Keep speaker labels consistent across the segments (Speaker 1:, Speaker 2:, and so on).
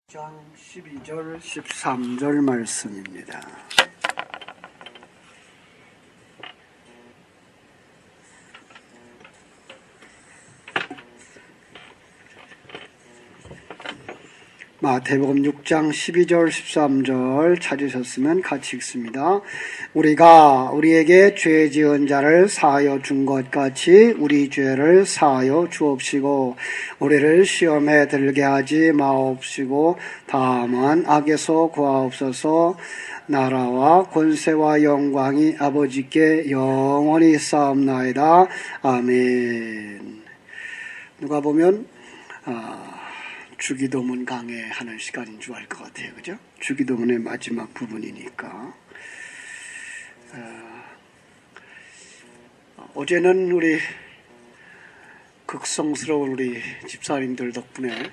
Speaker 1: 장 12절 13절 말씀입니다. 마태복음 6장 12절 13절 찾으셨으면 같이 읽습니다. 우리가 우리에게 죄 지은 자를 사하여 준 것 같이 우리 죄를 사하여 주옵시고 우리를 시험에 들게 하지 마옵시고 다만 악에서 구하옵소서. 나라와 권세와 영광이 아버지께 영원히 있사옵나이다. 아멘. 누가 보면 주기도문 강해하는 시간인 줄 알 것 같아요. 그죠? 주기도문의 마지막 부분이니까. 어제는 우리 극성스러운 우리 집사님들 덕분에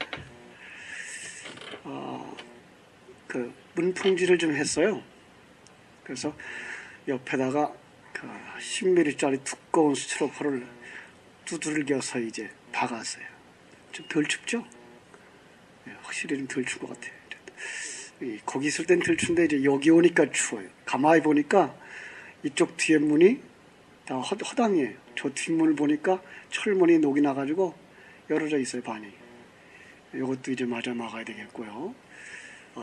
Speaker 1: 그 문풍지를 좀 했어요. 그래서 옆에다가 그 10mm짜리 두꺼운 스티로폼을 두들겨서 이제 박았어요. 좀 덜 춥죠? 확실히 좀 덜 추운 것 같아요. 거기 있을 땐 덜 추운데 이제 여기 오니까 추워요. 가만히 보니까 이쪽 뒤에 문이 다 허당이에요. 저 뒷문을 보니까 철문이 녹이 나가지고 열어져 있어요, 반이. 이것도 이제 마저 막아야 되겠고요.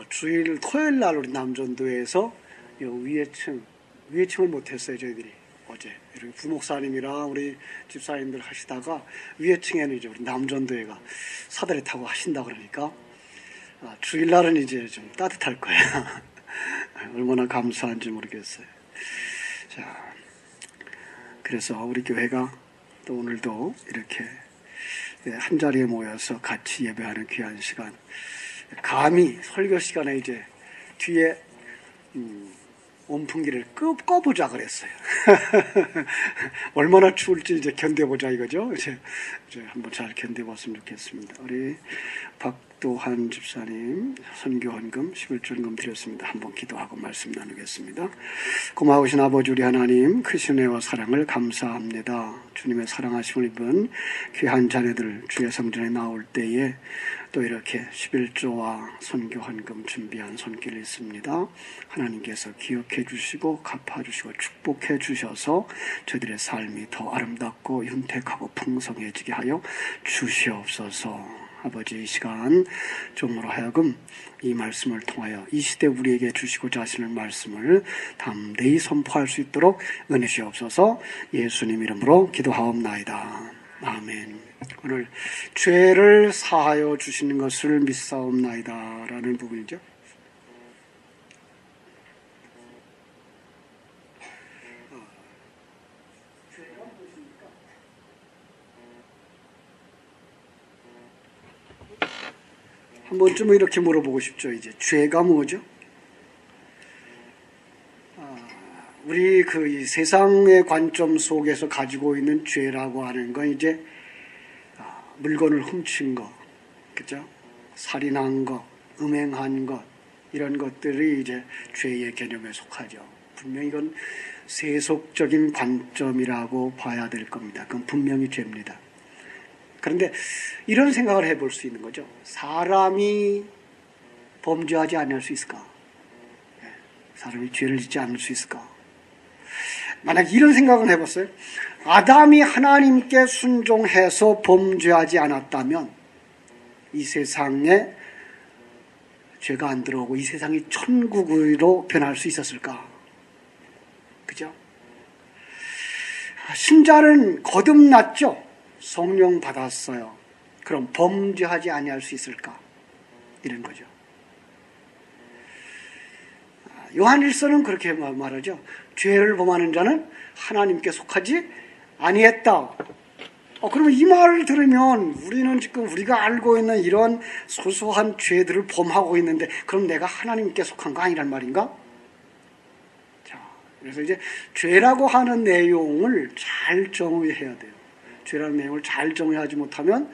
Speaker 1: 주일 토요일 날 우리 남전도에서 위에층을 못했어요, 저희들이. 어제 이렇게 부목사님이랑 우리 집사님들 하시다가 위에층에는 이제 우리 남전도회가 사다리 타고 하신다 그러니까 주일날은 이제 좀 따뜻할 거예요. 얼마나 감사한지 모르겠어요. 자, 그래서 우리 교회가 또 오늘도 이렇게 한 자리에 모여서 같이 예배하는 귀한 시간. 감히 설교 시간에 이제 뒤에 온풍기를 꺼보자 그랬어요. 얼마나 추울지 이제 견뎌보자 이거죠. 이제 한번 잘 견뎌봤으면 좋겠습니다. 우리 박도한 집사님 선교헌금 11조헌금 드렸습니다. 한번 기도하고 말씀 나누겠습니다. 고마우신 아버지 우리 하나님, 크신 은혜와 사랑을 감사합니다. 주님의 사랑하심을 입은 귀한 자녀들 주의 성전에 나올 때에 또 이렇게 11조와 선교헌금 준비한 손길이 있습니다. 하나님께서 기억해 주시고 갚아주시고 축복해 주셔서 저희들의 삶이 더 아름답고 윤택하고 풍성해지게 하여 주시옵소서. 아버지, 이 시간 종으로 하여금 이 말씀을 통하여 이 시대 우리에게 주시고자 하시는 말씀을 담대히 선포할 수 있도록 은혜 주시옵소서. 예수님 이름으로 기도하옵나이다. 아멘. 오늘 죄를 사하여 주시는 것을 믿사옵나이다 라는 부분이죠. 한 번쯤은 이렇게 물어보고 싶죠. 이제 죄가 뭐죠? 우리 이 세상의 관점 속에서 가지고 있는 죄라고 하는 건 이제 물건을 훔친 것, 그죠? 살인한 것, 음행한 것, 이런 것들이 이제 죄의 개념에 속하죠. 분명히 이건 세속적인 관점이라고 봐야 될 겁니다. 그건 분명히 죄입니다. 그런데 이런 생각을 해볼 수 있는 거죠. 사람이 범죄하지 않을 수 있을까? 사람이 죄를 짓지 않을 수 있을까? 만약 이런 생각을 해봤어요. 아담이 하나님께 순종해서 범죄하지 않았다면 이 세상에 죄가 안 들어오고 이 세상이 천국으로 변할 수 있었을까? 그죠? 신자는 거듭났죠. 성령 받았어요. 그럼 범죄하지 아니할 수 있을까? 이런 거죠. 요한일서는 그렇게 말하죠. 죄를 범하는 자는 하나님께 속하지 아니했다. 그러면 이 말을 들으면 우리는 지금 우리가 알고 있는 이런 소소한 죄들을 범하고 있는데 그럼 내가 하나님께 속한 거 아니란 말인가? 자, 그래서 이제 죄라고 하는 내용을 잘 정의해야 돼요. 죄라는 내용을 잘 정의하지 못하면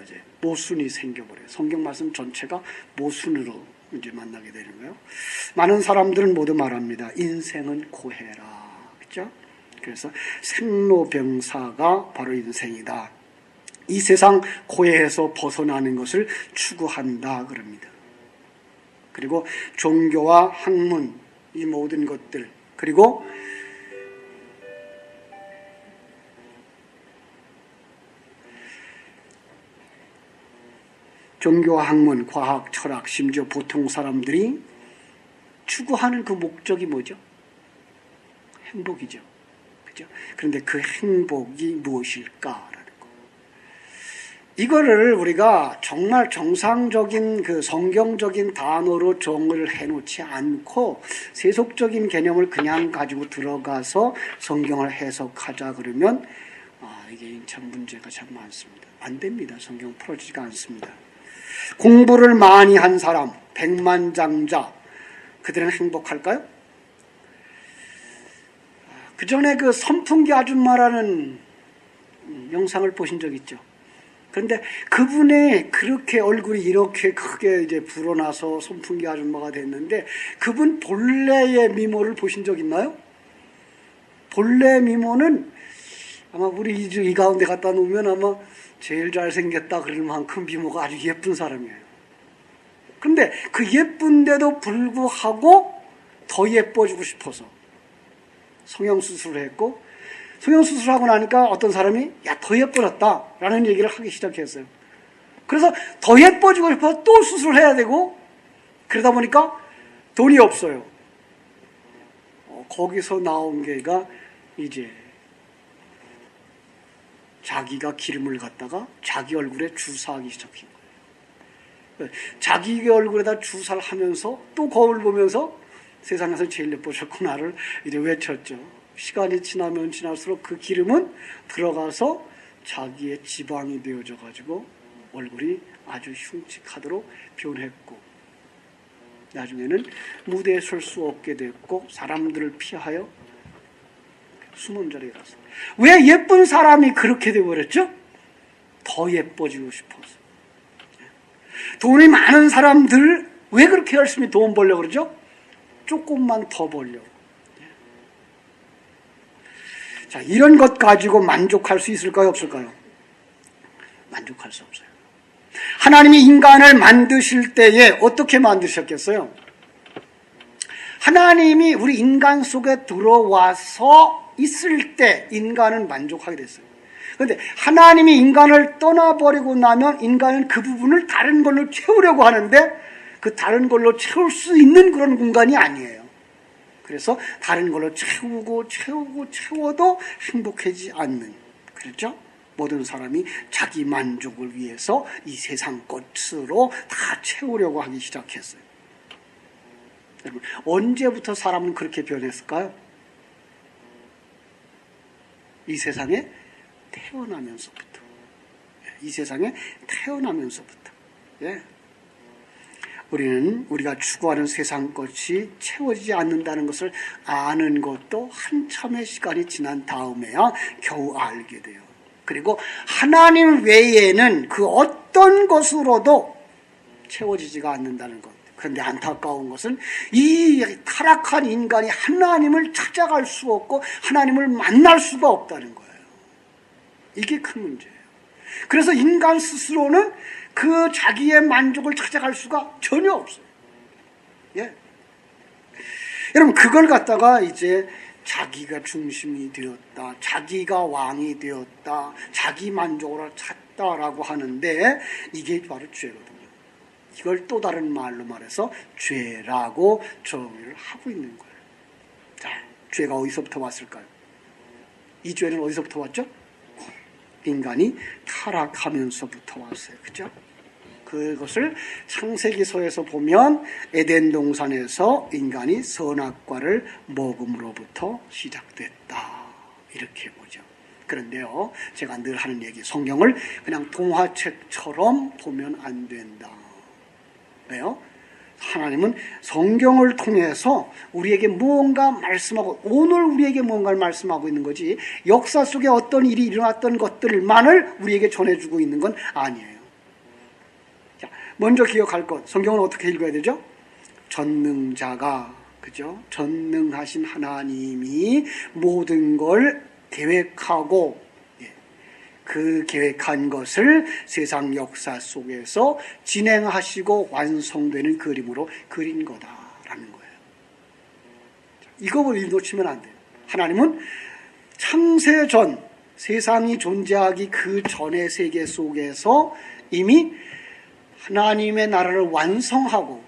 Speaker 1: 이제 모순이 생겨버려요. 성경 말씀 전체가 모순으로 이제 만나게 되는 거예요. 많은 사람들은 모두 말합니다. 인생은 고해라. 그렇죠? 그래서 생로병사가 바로 인생이다. 이 세상 고해에서 벗어나는 것을 추구한다 그럽니다. 그리고 종교와 학문, 이 모든 것들, 그리고 종교와 학문, 과학, 철학, 심지어 보통 사람들이 추구하는 그 목적이 뭐죠? 행복이죠. 그죠? 그런데 그 행복이 무엇일까라는 거. 이거를 우리가 정말 정상적인 그 성경적인 단어로 정의를 해놓지 않고 세속적인 개념을 그냥 가지고 들어가서 성경을 해석하자 그러면 이게 참 문제가 참 많습니다. 안 됩니다. 성경 풀어지지가 않습니다. 공부를 많이 한 사람, 백만장자, 그들은 행복할까요? 그 전에 그 선풍기 아줌마라는 영상을 보신 적 있죠? 그런데 그분의 그렇게 얼굴이 이렇게 크게 이제 불어나서 선풍기 아줌마가 됐는데 그분 본래의 미모를 보신 적 있나요? 본래 미모는 아마 우리 이 가운데 갖다 놓으면 아마 제일 잘생겼다 그럴 만큼 미모가 아주 예쁜 사람이에요. 그런데 그 예쁜데도 불구하고 더 예뻐지고 싶어서 성형수술을 했고, 성형수술하고 나니까 어떤 사람이 더 예뻐졌다 라는 얘기를 하기 시작했어요. 그래서 더 예뻐지고 싶어서 또 수술을 해야 되고, 그러다 보니까 돈이 없어요. 거기서 나온 게가 이제 자기가 기름을 갖다가 자기 얼굴에 주사하기 시작한 거예요. 자기 얼굴에다 주사를 하면서 또 거울 보면서 세상에서 제일 예뻐졌구나를 이제 외쳤죠. 시간이 지나면 지날수록 그 기름은 들어가서 자기의 지방이 되어져 가지고 얼굴이 아주 흉측하도록 변했고, 나중에는 무대에 설 수 없게 됐고 사람들을 피하여 숨은 자리에 가서. 왜 예쁜 사람이 그렇게 되어버렸죠? 더 예뻐지고 싶어서. 돈이 많은 사람들 왜 그렇게 열심히 돈 벌려고 그러죠? 조금만 더 벌려고. 자, 이런 것 가지고 만족할 수 있을까요? 없을까요? 만족할 수 없어요. 하나님이 인간을 만드실 때에 어떻게 만드셨겠어요? 하나님이 우리 인간 속에 들어와서 있을 때 인간은 만족하게 됐어요. 그런데 하나님이 인간을 떠나버리고 나면 인간은 그 부분을 다른 걸로 채우려고 하는데 그 다른 걸로 채울 수 있는 그런 공간이 아니에요. 그래서 다른 걸로 채워도 행복하지 않는, 그렇죠? 모든 사람이 자기 만족을 위해서 이 세상 것으로 다 채우려고 하기 시작했어요. 여러분, 언제부터 사람은 그렇게 변했을까요? 이 세상에 태어나면서부터. 이 세상에 태어나면서부터. 예. 우리가 추구하는 세상 것이 채워지지 않는다는 것을 아는 것도 한참의 시간이 지난 다음에야 겨우 알게 돼요. 그리고 하나님 외에는 그 어떤 것으로도 채워지지가 않는다는 것. 그런데 안타까운 것은 이 타락한 인간이 하나님을 찾아갈 수 없고 하나님을 만날 수가 없다는 거예요. 이게 큰 문제예요. 그래서 인간 스스로는 그 자기의 만족을 찾아갈 수가 전혀 없어요. 예. 여러분, 그걸 갖다가 이제 자기가 중심이 되었다, 자기가 왕이 되었다, 자기 만족으로 찾다라고 하는데 이게 바로 죄거든요. 이걸 또 다른 말로 말해서 죄라고 정의를 하고 있는 거예요. 자, 죄가 어디서부터 왔을까요? 이 죄는 어디서부터 왔죠? 인간이 타락하면서부터 왔어요. 그죠? 그것을 창세기서에서 보면 에덴 동산에서 인간이 선악과를 먹음으로부터 시작됐다. 이렇게 보죠. 그런데요, 제가 늘 하는 얘기, 성경을 그냥 동화책처럼 보면 안 된다. 왜요? 하나님은 성경을 통해서 우리에게 무언가 말씀하고, 오늘 우리에게 무언가를 말씀하고 있는 거지, 역사 속에 어떤 일이 일어났던 것들만을 우리에게 전해주고 있는 건 아니에요. 자, 먼저 기억할 것, 성경은 어떻게 읽어야 되죠? 전능자가, 그죠? 전능하신 하나님이 모든 걸 계획하고, 그 계획한 것을 세상 역사 속에서 진행하시고 완성되는 그림으로 그린 거다라는 거예요. 이걸 놓치면 안 돼요. 하나님은 창세전, 세상이 존재하기 그 전의 세계 속에서 이미 하나님의 나라를 완성하고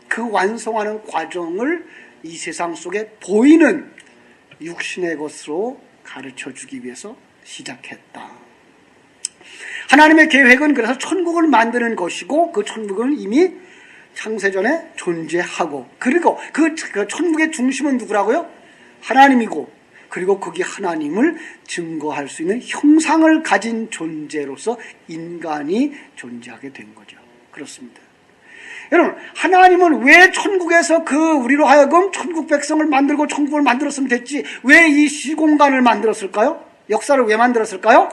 Speaker 1: 그 완성하는 과정을 이 세상 속에 보이는 육신의 것으로 가르쳐주기 위해서 시작했다. 하나님의 계획은 그래서 천국을 만드는 것이고 그 천국은 이미 창세전에 존재하고 그리고 그 천국의 중심은 누구라고요? 하나님이고 그리고 거기 하나님을 증거할 수 있는 형상을 가진 존재로서 인간이 존재하게 된 거죠. 그렇습니다. 여러분, 하나님은 왜 천국에서 우리로 하여금 천국 백성을 만들고 천국을 만들었으면 됐지 왜 이 시공간을 만들었을까요? 역사를 왜 만들었을까요?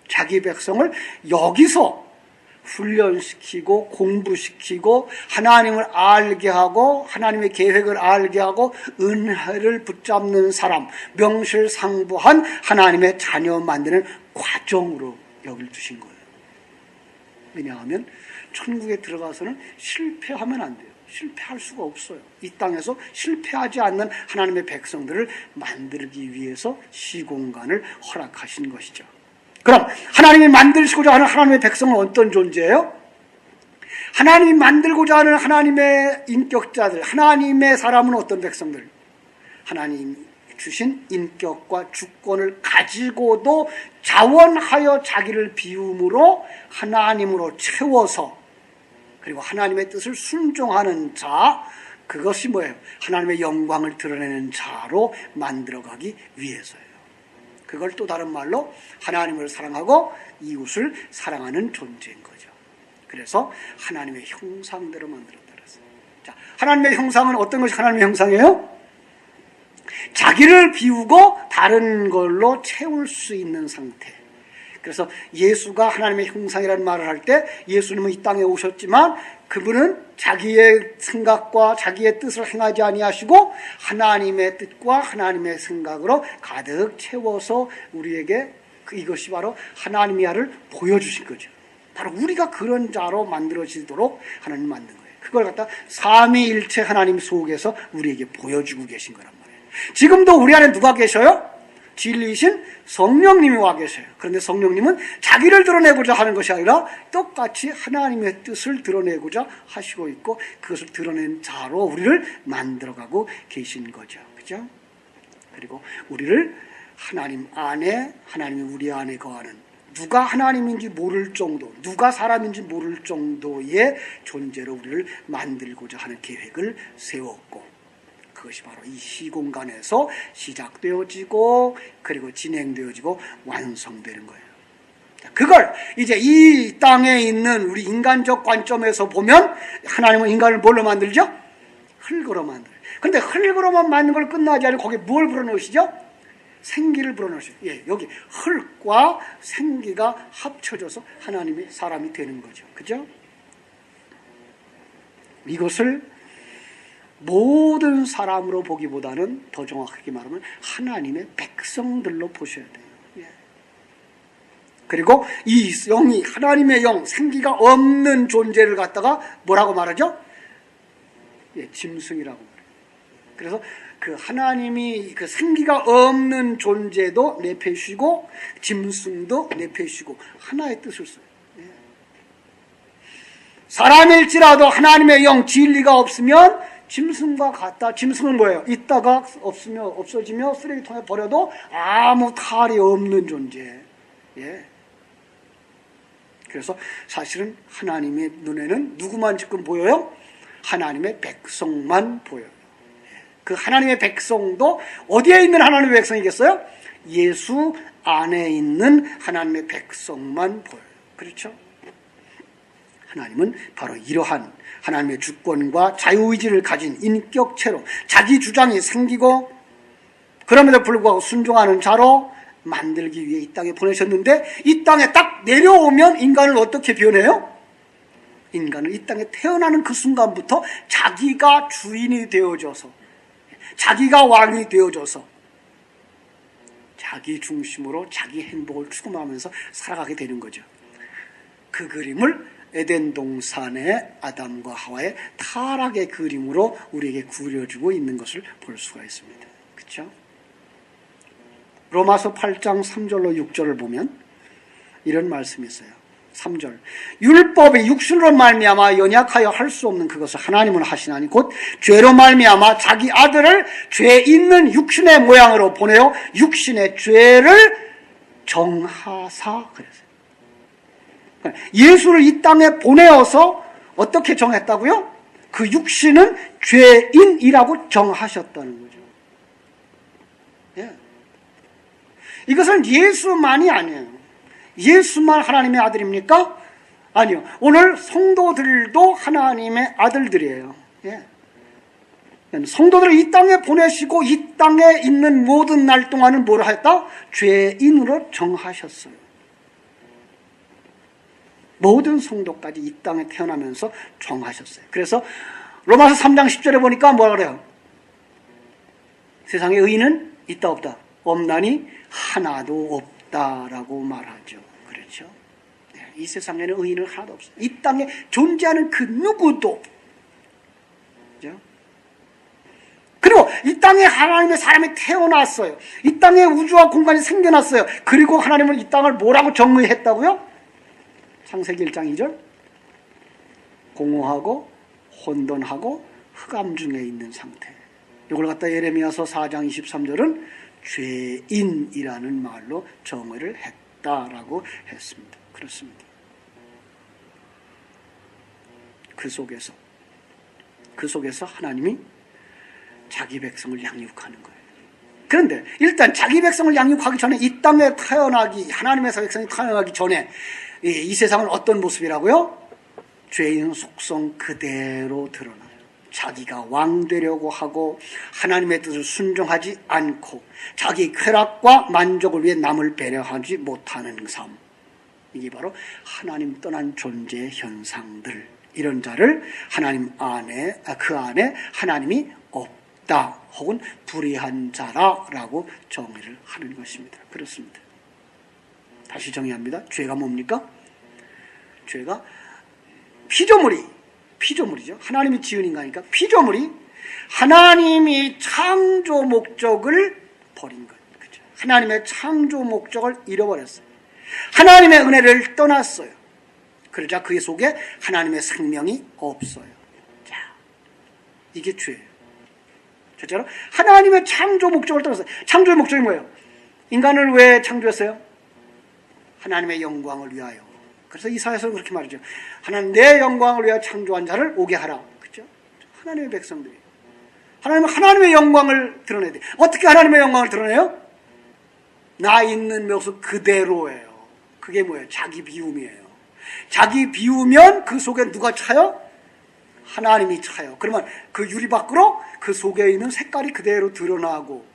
Speaker 1: 자기 백성을 여기서 훈련시키고 공부시키고 하나님을 알게 하고 하나님의 계획을 알게 하고 은혜를 붙잡는 사람, 명실상부한 하나님의 자녀 만드는 과정으로 여길 두신 거예요. 왜냐하면 천국에 들어가서는 실패하면 안 돼요. 실패할 수가 없어요. 이 땅에서 실패하지 않는 하나님의 백성들을 만들기 위해서 시공간을 허락하신 것이죠. 그럼 하나님이 만드시고자 하는 하나님의 백성은 어떤 존재예요? 하나님이 만들고자 하는 하나님의 인격자들, 하나님의 사람은 어떤 백성들? 하나님 주신 인격과 주권을 가지고도 자원하여 자기를 비움으로 하나님으로 채워서 그리고 하나님의 뜻을 순종하는 자, 그것이 뭐예요? 하나님의 영광을 드러내는 자로 만들어가기 위해서예요. 그걸 또 다른 말로 하나님을 사랑하고 이웃을 사랑하는 존재인 거죠. 그래서 하나님의 형상대로 만들었다 그랬어요. 자, 하나님의 형상은 어떤 것이 하나님의 형상이에요? 자기를 비우고 다른 걸로 채울 수 있는 상태. 그래서 예수가 하나님의 형상이라는 말을 할 때 예수님은 이 땅에 오셨지만 그분은 자기의 생각과 자기의 뜻을 행하지 아니하시고 하나님의 뜻과 하나님의 생각으로 가득 채워서 우리에게 이것이 바로 하나님이야를 보여주신 거죠. 바로 우리가 그런 자로 만들어지도록 하나님 만든 거예요. 그걸 갖다 삼위일체 하나님 속에서 우리에게 보여주고 계신 거란 말이에요. 지금도 우리 안에 누가 계셔요? 진리이신 성령님이 와 계세요. 그런데 성령님은 자기를 드러내고자 하는 것이 아니라 똑같이 하나님의 뜻을 드러내고자 하시고 있고 그것을 드러낸 자로 우리를 만들어가고 계신 거죠. 그죠? 그리고 우리를 하나님 안에, 하나님이 우리 안에 거하는 누가 하나님인지 모를 정도, 누가 사람인지 모를 정도의 존재로 우리를 만들고자 하는 계획을 세웠고 그것이 바로 이 시공간에서 시작되어지고 그리고 진행되어지고 완성되는 거예요. 그걸 이제 이 땅에 있는 우리 인간적 관점에서 보면 하나님은 인간을 뭘로 만들죠? 흙으로 만들어요. 그런데 흙으로만 만든 걸 끝나지 않고 거기에 뭘 불어넣으시죠? 생기를 불어넣으시죠. 예, 여기 흙과 생기가 합쳐져서 하나님의 사람이 되는 거죠. 그죠? 이것을 모든 사람으로 보기보다는 더 정확하게 말하면 하나님의 백성들로 보셔야 돼요. 예. 그리고 이 영이 하나님의 영, 생기가 없는 존재를 갖다가 뭐라고 말하죠? 예, 짐승이라고 말해요. 그래서 그 하나님이 그 생기가 없는 존재도 내페시고 짐승도 내페시고 하나의 뜻을 써요. 예. 사람일지라도 하나님의 영, 진리가 없으면 짐승과 같다. 짐승은 뭐예요? 있다가 없어지며 쓰레기통에 버려도 아무 탈이 없는 존재. 예. 그래서 사실은 하나님의 눈에는 누구만 지금 보여요? 하나님의 백성만 보여요. 그 하나님의 백성도 어디에 있는 하나님의 백성이겠어요? 예수 안에 있는 하나님의 백성만 보여요. 그렇죠? 하나님은 바로 이러한 하나님의 주권과 자유의지를 가진 인격체로 자기 주장이 생기고 그럼에도 불구하고 순종하는 자로 만들기 위해 이 땅에 보내셨는데 이 땅에 딱 내려오면 인간을 어떻게 변해요? 인간은 이 땅에 태어나는 그 순간부터 자기가 주인이 되어져서 자기가 왕이 되어져서 자기 중심으로 자기 행복을 추구하면서 살아가게 되는 거죠. 그 그림을 에덴 동산의 아담과 하와의 타락의 그림으로 우리에게 그려주고 있는 것을 볼 수가 있습니다. 그렇죠? 로마서 8장 3절로 6절을 보면 이런 말씀이 있어요. 3절. 율법이 육신으로 말미암아 연약하여 할 수 없는 그것을 하나님은 하시나니 곧 죄로 말미암아 자기 아들을 죄 있는 육신의 모양으로 보내어 육신의 죄를 정하사 그랬어요. 예수를 이 땅에 보내어서 어떻게 정했다고요? 그 육신은 죄인이라고 정하셨다는 거죠. 예. 이것은 예수만이 아니에요. 예수만 하나님의 아들입니까? 아니요. 오늘 성도들도 하나님의 아들들이에요. 예. 성도들을 이 땅에 보내시고 이 땅에 있는 모든 날 동안은 뭘 했다? 죄인으로 정하셨어요. 모든 성도까지 이 땅에 태어나면서 정하셨어요. 그래서 로마서 3장 10절에 보니까 뭐라 그래요? 세상에 의인은 있다 없다? 없나니 하나도 없다라고 말하죠. 그렇죠? 이 세상에는 의인은 하나도 없어요. 이 땅에 존재하는 그 누구도. 그렇죠? 그리고 이 땅에 하나님의 사람이 태어났어요. 이 땅에 우주와 공간이 생겨났어요. 그리고 하나님은 이 땅을 뭐라고 정의했다고요? 창세기 1장 2절 공허하고 혼돈하고 흑암 중에 있는 상태. 이걸 갖다 예레미야서 4장 23절은 죄인이라는 말로 정의를 했다라고 했습니다. 그렇습니다. 그 속에서 하나님이 자기 백성을 양육하는 거예요. 그런데 일단 자기 백성을 양육하기 전에 이 땅에 태어나기 하나님의 백성이 태어나기 전에 이 세상은 어떤 모습이라고요? 죄인 속성 그대로 드러나요. 자기가 왕 되려고 하고 하나님의 뜻을 순종하지 않고 자기 쾌락과 만족을 위해 남을 배려하지 못하는 삶. 이게 바로 하나님 떠난 존재의 현상들. 이런 자를 하나님 안에 그 안에 하나님이 없다 혹은 불의한 자라라고 정의를 하는 것입니다. 그렇습니다. 다시 정의합니다. 죄가 뭡니까? 죄가 피조물이죠. 하나님이 지은 인간이니까 피조물이 하나님이 창조 목적을 버린 것. 그렇죠? 하나님의 창조 목적을 잃어버렸어요. 하나님의 은혜를 떠났어요. 그러자 그 속에 하나님의 생명이 없어요. 자, 이게 죄예요. 첫째로 하나님의 창조 목적을 떠났어요. 창조의 목적이 뭐예요? 인간을 왜 창조했어요? 하나님의 영광을 위하여. 그래서 이사야서는 그렇게 말이죠. 하나님 내 영광을 위하여 창조한 자를 오게 하라. 그렇죠? 하나님의 백성들이. 하나님은 하나님의 영광을 드러내야 돼. 어떻게 하나님의 영광을 드러내요? 나 있는 모습 그대로예요. 그게 뭐예요? 자기 비움이에요. 자기 비우면 그 속에 누가 차요? 하나님이 차요. 그러면 그 유리 밖으로 그 속에 있는 색깔이 그대로 드러나고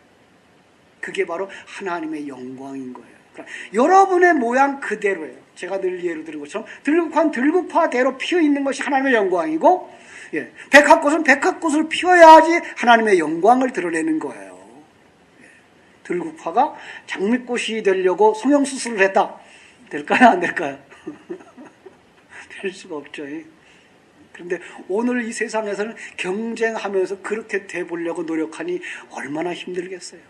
Speaker 1: 그게 바로 하나님의 영광인 거예요. 그러니까 여러분의 모양 그대로예요. 제가 늘 예로 드린 것처럼 들국화는 들국화대로 피어있는 것이 하나님의 영광이고 백합꽃은 백합꽃을 피워야지 하나님의 영광을 드러내는 거예요. 들국화가 장미꽃이 되려고 성형수술을 했다. 될까요? 안 될까요? 될 수가 없죠. 그런데 오늘 이 세상에서는 경쟁하면서 그렇게 돼보려고 노력하니 얼마나 힘들겠어요.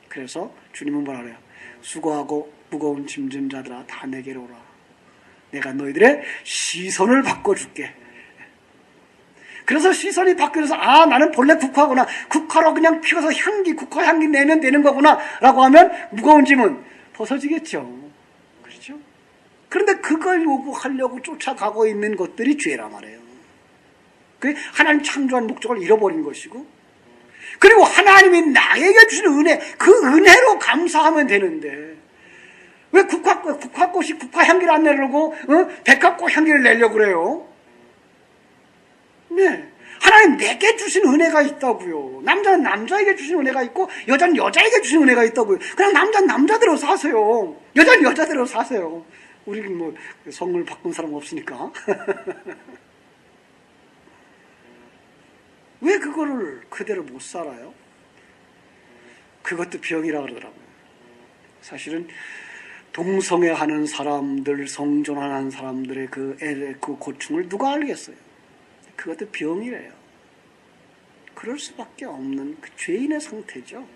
Speaker 1: 그래서 주님은 뭐라 그래요? 수고하고 무거운 짐진 자들아 다 내게로 오라. 내가 너희들의 시선을 바꿔줄게. 그래서 시선이 바뀌어서 나는 본래 국화구나. 국화로 그냥 피워서 국화 향기 내면 되는 거구나 라고 하면 무거운 짐은 벗어지겠죠. 그렇죠? 그런데 그걸 요구하려고 쫓아가고 있는 것들이 죄라 말이에요. 그게 하나님 창조한 목적을 잃어버린 것이고 그리고 하나님이 나에게 주신 은혜, 그 은혜로 감사하면 되는데 왜 국화꽃이 국화향기를 안 내려고 백합꽃 향기를 내려고 그래요? 네, 하나님 내게 주신 은혜가 있다고요. 남자는 남자에게 주신 은혜가 있고 여자는 여자에게 주신 은혜가 있다고요. 그냥 남자는 남자대로 사세요. 여자는 여자대로 사세요. 우리는 뭐 성을 바꾼 사람 없으니까. 왜 그거를 그대로 못 살아요? 그것도 병이라 그러더라고요. 사실은 동성애하는 사람들, 성전환하는 사람들의 그 고충을 누가 알겠어요? 그것도 병이래요. 그럴 수밖에 없는 그 죄인의 상태죠.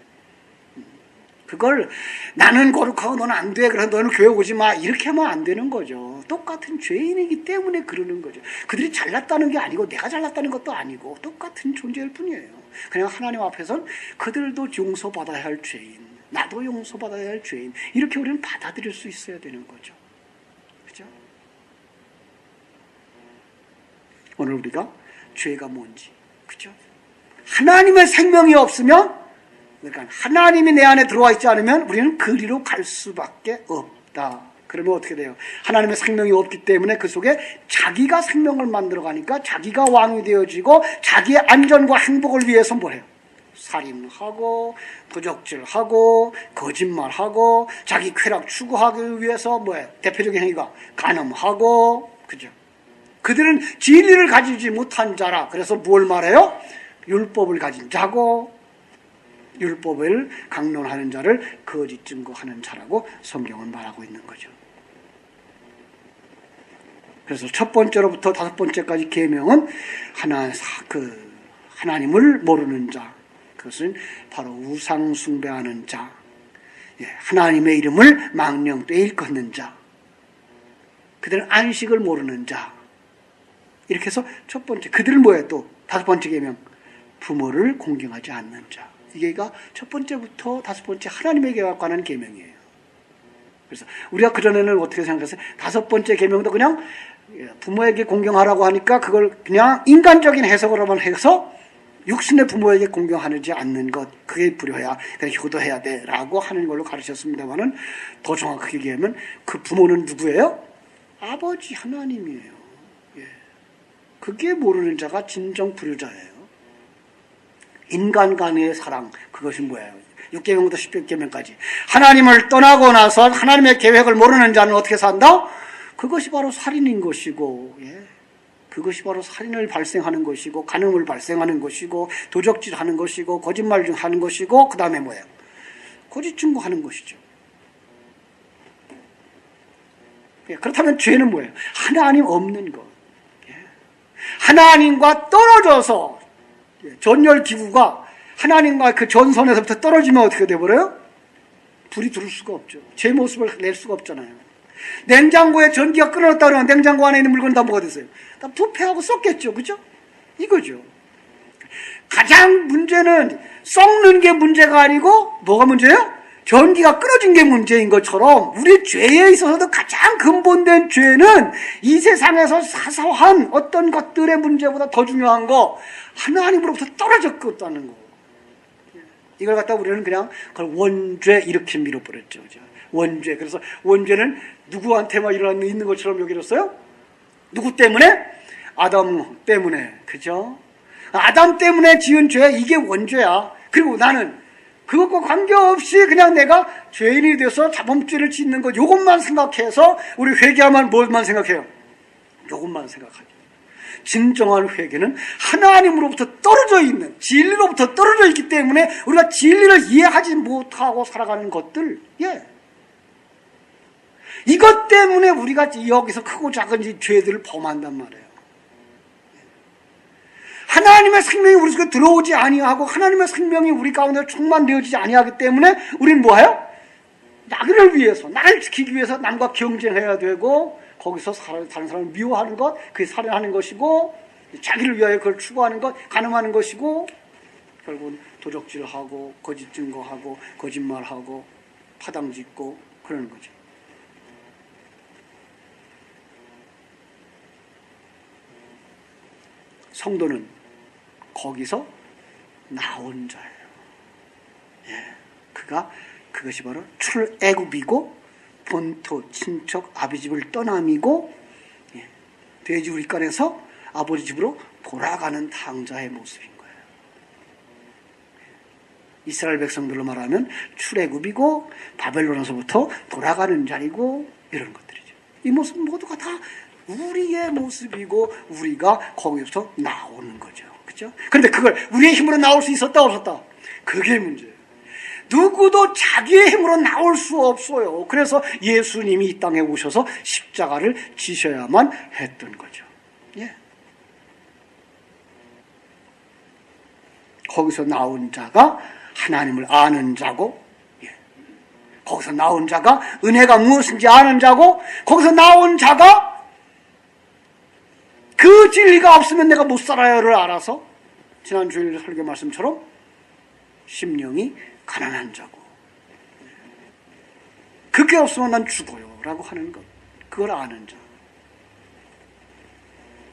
Speaker 1: 그걸 나는 거룩하고 너는 안 돼. 그래서 너는 교회 오지 마. 이렇게 하면 안 되는 거죠. 똑같은 죄인이기 때문에 그러는 거죠. 그들이 잘났다는 게 아니고 내가 잘났다는 것도 아니고 똑같은 존재일 뿐이에요. 그냥 하나님 앞에선 그들도 용서받아야 할 죄인, 나도 용서받아야 할 죄인, 이렇게 우리는 받아들일 수 있어야 되는 거죠. 그죠? 오늘 우리가 죄가 뭔지, 그죠? 하나님의 생명이 없으면, 그러니까 하나님이 내 안에 들어와 있지 않으면 우리는 그리로 갈 수밖에 없다. 그러면 어떻게 돼요? 하나님의 생명이 없기 때문에 그 속에 자기가 생명을 만들어가니까 자기가 왕이 되어지고 자기의 안전과 행복을 위해서 뭘 해요? 살인하고 도적질하고 거짓말하고 자기 쾌락 추구하기 위해서 뭐예요? 대표적인 행위가 간음하고, 그죠? 그들은 진리를 가지지 못한 자라. 그래서 뭘 말해요? 율법을 가진 자고 율법을 강론하는 자를 거짓 증거하는 자라고 성경은 말하고 있는 거죠. 그래서 첫 번째로부터 다섯 번째까지 계명은 하나님을 모르는 자, 그것은 바로 우상 숭배하는 자, 하나님의 이름을 망령되이 일컫는 자, 그들은 안식을 모르는 자. 이렇게 해서 첫 번째, 그들은 뭐예요? 또 다섯 번째 계명, 부모를 공경하지 않는 자. 이게가 첫 번째부터 다섯 번째 하나님에게 관한 계명이에요. 그래서 우리가 그전에는 어떻게 생각했어요? 다섯 번째 계명도 그냥 부모에게 공경하라고 하니까 그걸 그냥 인간적인 해석으로만 해서 육신의 부모에게 공경하지 않는 것, 그게 불효야, 그래서 효도해야 돼 라고 하는 걸로 가르쳤습니다만은 더 정확하게 얘기하면 그 부모는 누구예요? 아버지 하나님이에요. 그게 모르는 자가 진정 불효자예요. 인간 간의 사랑, 그것이 뭐예요? 6계명부터 10계명까지 하나님을 떠나고 나서 하나님의 계획을 모르는 자는 어떻게 산다? 그것이 바로 살인인 것이고, 그것이 바로 살인을 발생하는 것이고, 간음을 발생하는 것이고, 도적질하는 것이고, 거짓말하는 것이고, 그 다음에 뭐예요? 거짓 증거하는 것이죠. 그렇다면 죄는 뭐예요? 하나님 없는 것. 하나님과 떨어져서 전열 기구가 하나님과 그 전선에서부터 떨어지면 어떻게 돼버려요? 불이 들을 수가 없죠. 제 모습을 낼 수가 없잖아요. 냉장고에 전기가 끊어졌다 그러면 냉장고 안에 있는 물건은 다 뭐가 됐어요? 다 부패하고 썩겠죠. 그죠? 이거죠. 가장 문제는 썩는 게 문제가 아니고 뭐가 문제예요? 전기가 끊어진 게 문제인 것처럼 우리 죄에 있어서도 가장 근본된 죄는 이 세상에서 사소한 어떤 것들의 문제보다 더 중요한 거, 하나님으로부터 떨어졌다는 거. 이걸 갖다 우리는 그냥 그걸 원죄 이렇게 밀어버렸죠. 그죠? 원죄. 그래서 원죄는 누구한테만 있는 것처럼 여기졌어요? 누구 때문에? 아담 때문에. 그죠? 아담 때문에 지은 죄, 이게 원죄야. 그리고 나는 그것과 관계없이 그냥 내가 죄인이 돼서 자범죄를 짓는 것, 요것만 생각해서 우리 회개하면 뭘만 생각해요? 요것만 생각하죠. 진정한 회개는 하나님으로부터 떨어져 있는, 진리로부터 떨어져 있기 때문에 우리가 진리를 이해하지 못하고 살아가는 것들, 이것 때문에 우리가 여기서 크고 작은 죄들을 범한단 말이에요. 하나님의 생명이 우리 속에 들어오지 아니하고 하나님의 생명이 우리 가운데 충만되어지지 아니하기 때문에 우리는 뭐해요? 나를 위해서, 나를 지키기 위해서 남과 경쟁해야 되고, 거기서 다른 사람을 미워하는 것, 그게 살인하는 것이고, 자기를 위하여 그걸 추구하는 것, 간음하는 것이고, 결국은 도적질하고 거짓 증거하고 거짓말하고 파당짓고 그러는 거죠. 성도는 거기서 나온 자예요. 그것이 바로 출애굽이고 본토 친척 아비 집을 떠남이고 돼지 우리간에서 아버지 집으로 돌아가는 탕자의 모습인 거예요. 이스라엘 백성들로 말하면 출애굽이고 바벨론에서부터 돌아가는 자리고 이런 것들이죠. 이 모습 모두가 다 우리의 모습이고 우리가 거기서 나오는 거죠. 그렇죠? 그런데 그걸 우리의 힘으로 나올 수 있었다 없었다? 그게 문제예요. 누구도 자기의 힘으로 나올 수 없어요. 그래서 예수님이 이 땅에 오셔서 십자가를 지셔야만 했던 거죠. 예. 거기서 나온 자가 하나님을 아는 자고, 예. 거기서 나온 자가 은혜가 무엇인지 아는 자고, 거기서 나온 자가 그 진리가 없으면 내가 못 살아요를 알아서 지난 주일 설교 말씀처럼 심령이 가난한 자고, 그게 없으면 난 죽어요 라고 하는 것, 그걸 아는 자,